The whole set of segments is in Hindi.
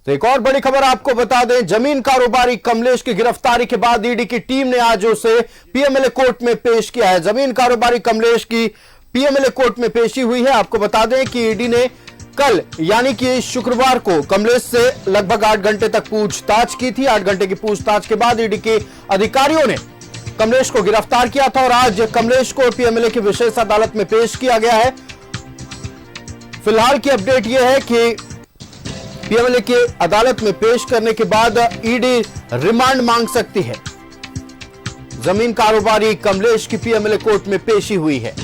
तो एक और बड़ी खबर आपको बता दें, जमीन कारोबारी कमलेश की गिरफ्तारी के बाद ईडी की टीम ने आज उसे पीएमएलए कोर्ट में पेश किया है। जमीन कारोबारी कमलेश की पीएमएलए कोर्ट में पेशी हुई है। आपको बता दें कि ईडी ने कल यानी कि शुक्रवार को कमलेश से लगभग 8 घंटे तक पूछताछ की थी। 8 घंटे की पूछताछ के बाद ईडी के अधिकारियों ने कमलेश को गिरफ्तार किया था और आज कमलेश को पीएमएलए की विशेष अदालत में पेश किया गया है। फिलहाल की अपडेट यह है कि पीएमएलए के अदालत में पेश करने के बाद ईडी रिमांड मांग सकती है। जमीन कारोबारी कमलेश की पीएमएलए कोर्ट में पेशी हुई है।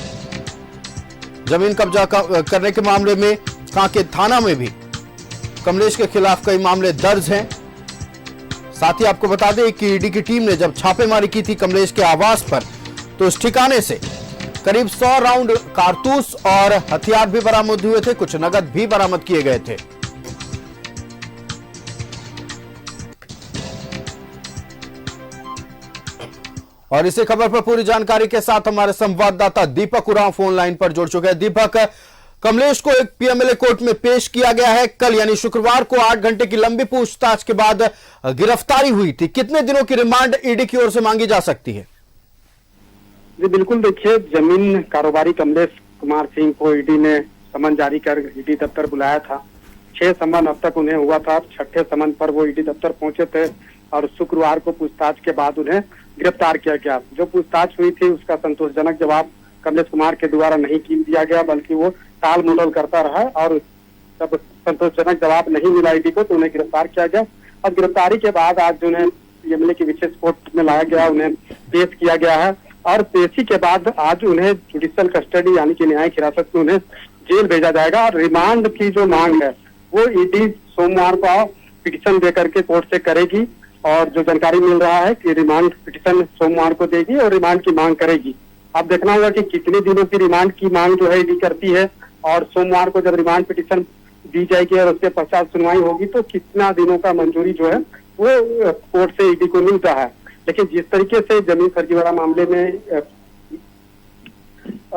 जमीन कब्जा करने के मामले में कांके थाना में भी कमलेश के खिलाफ कई मामले दर्ज हैं। साथ ही आपको बता दें कि ईडी की टीम ने जब छापेमारी की थी कमलेश के आवास पर, तो इस ठिकाने से करीब 100 राउंड कारतूस और हथियार भी बरामद हुए थे। कुछ नगद भी बरामद किए गए थे। और इसी खबर पर पूरी जानकारी के साथ हमारे संवाददाता दीपक उरांव फोन लाइन पर जुड़ चुके हैं। दीपक, कमलेश को एक पीएमएलए कोर्ट में पेश किया गया है। कल यानी शुक्रवार को 8 घंटे की लंबी पूछताछ के बाद गिरफ्तारी हुई थी। कितने दिनों की रिमांड ईडी की ओर से मांगी जा सकती है? जी बिल्कुल, देखिए, जमीन कारोबारी कमलेश कुमार सिंह को ईडी ने समन जारी कर ईडी दफ्तर बुलाया था। 6 समन अब तक उन्हें हुआ था। 6ठे समन पर वो ईडी दफ्तर पहुंचे थे और शुक्रवार को पूछताछ के बाद उन्हें गिरफ्तार किया गया। जो पूछताछ हुई थी उसका संतोषजनक जवाब कमलेश कुमार के द्वारा नहीं दिया गया, बल्कि वो टाल मटोल करता रहा और जब संतोषजनक जवाब नहीं मिला ईडी को तो उन्हें गिरफ्तार किया गया। और गिरफ्तारी के बाद आज उन्हें पीएमएलए की विशेष कोर्ट में लाया गया, उन्हें पेश किया गया है और पेशी के बाद आज उन्हें जुडिशियल कस्टडी यानी कि न्यायिक हिरासत में उन्हें जेल भेजा जाएगा। और रिमांड की जो मांग है वो ईडी सोमवार को पिटीशन देकर के कोर्ट से करेगी और जो जानकारी मिल रहा है कि रिमांड पिटीशन सोमवार को देगी और रिमांड की मांग करेगी। अब देखना होगा कि कितने दिनों की रिमांड की मांग जो है ईडी करती है और सोमवार को जब रिमांड पिटीशन दी जाएगी और उसके पश्चात सुनवाई होगी तो कितना दिनों का मंजूरी जो है वो कोर्ट से ईडी को मिलता है। लेकिन जिस तरीके से जमीन फर्जीवाड़ा मामले में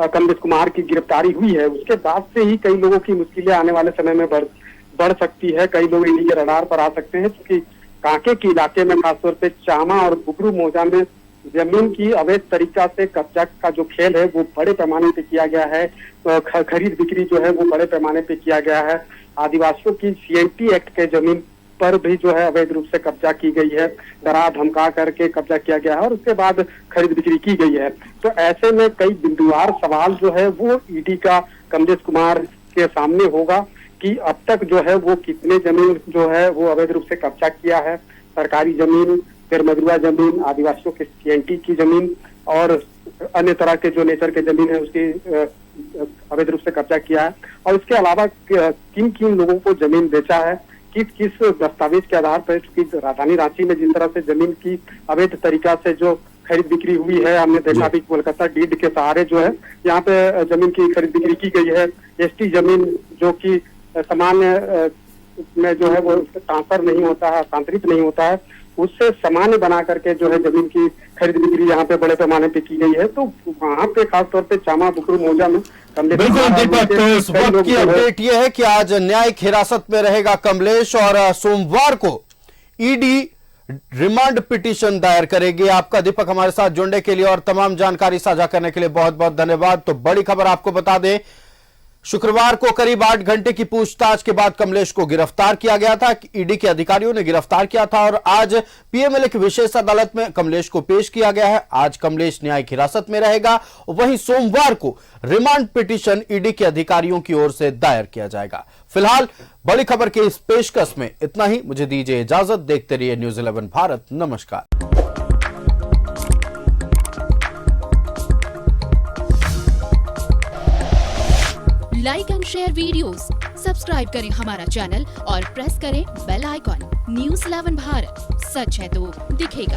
कमलेश कुमार की गिरफ्तारी हुई है उसके बाद से ही कई लोगों की मुश्किलें आने वाले समय में बढ़ सकती है। कई लोग ईडी के रडार पर आ सकते हैं क्योंकि कांके के इलाके में खासतौर पे चामा और बुकरू मौजा में जमीन की अवैध तरीका से कब्जा का जो खेल है वो बड़े पैमाने पे किया गया है। तो खरीद बिक्री जो है वो बड़े पैमाने पे किया गया है। आदिवासियों की सीएनटी एक्ट के जमीन पर भी जो है अवैध रूप से कब्जा की गई है, डरा धमका करके कब्जा किया गया है और उसके बाद खरीद बिक्री की गई है। तो ऐसे में कई बिंदुवार सवाल जो है वो ईडी का कमलेश कुमार के सामने होगा कि अब तक जो है वो कितने जमीन जो है वो अवैध रूप से कब्जा किया है, सरकारी जमीन, फिर मजरूआ जमीन, आदिवासियों के सीएनटी की जमीन और अन्य तरह के जो नेचर के जमीन है उसकी अवैध रूप से कब्जा किया है और इसके अलावा किन किन लोगों को जमीन बेचा है, किस किस दस्तावेज के आधार पर। क्योंकि राजधानी रांची में जिस तरह से जमीन की अवैध तरीका से जो खरीद बिक्री हुई है, हमने देखा भी कोलकाता डीड के सहारे जो है यहाँ पे जमीन की खरीद बिक्री की गई है। एसटी जमीन जो कि सामान्य में जो है वो ट्रांसफर नहीं होता है, हस्तांतरित नहीं होता है, उससे सामान्य बना करके जो है जमीन की खरीद बिक्री यहाँ पे बड़े पैमाने पे की गई है। तो वहाँ पे खासतौर पे चामा बुकरू मौजा में बिल्कुल दीपक, तो इस वक्त की अपडेट ये है कि आज न्यायिक हिरासत में रहेगा कमलेश और सोमवार को ईडी रिमांड पिटीशन दायर करेगी। आपका दीपक हमारे साथ जुड़ने के लिए और तमाम जानकारी साझा करने के लिए बहुत बहुत धन्यवाद। तो बड़ी खबर आपको बता दें, शुक्रवार को करीब 8 घंटे की पूछताछ के बाद कमलेश को गिरफ्तार किया गया था। ईडी के अधिकारियों ने गिरफ्तार किया था और आज पीएमएलए की विशेष अदालत में कमलेश को पेश किया गया है। आज कमलेश न्यायिक हिरासत में रहेगा। वहीं सोमवार को रिमांड पिटीशन ईडी के अधिकारियों की ओर से दायर किया जाएगा। फिलहाल बड़ी खबर की इस पेशकश में इतना ही। मुझे दीजिए इजाजत। देखते रहिए न्यूज़ 11 भारत। नमस्कार। Like and share videos, subscribe करें हमारा चैनल और प्रेस करें बेल आइकॉन। न्यूज़ 11 भारत, सच है तो दिखेगा।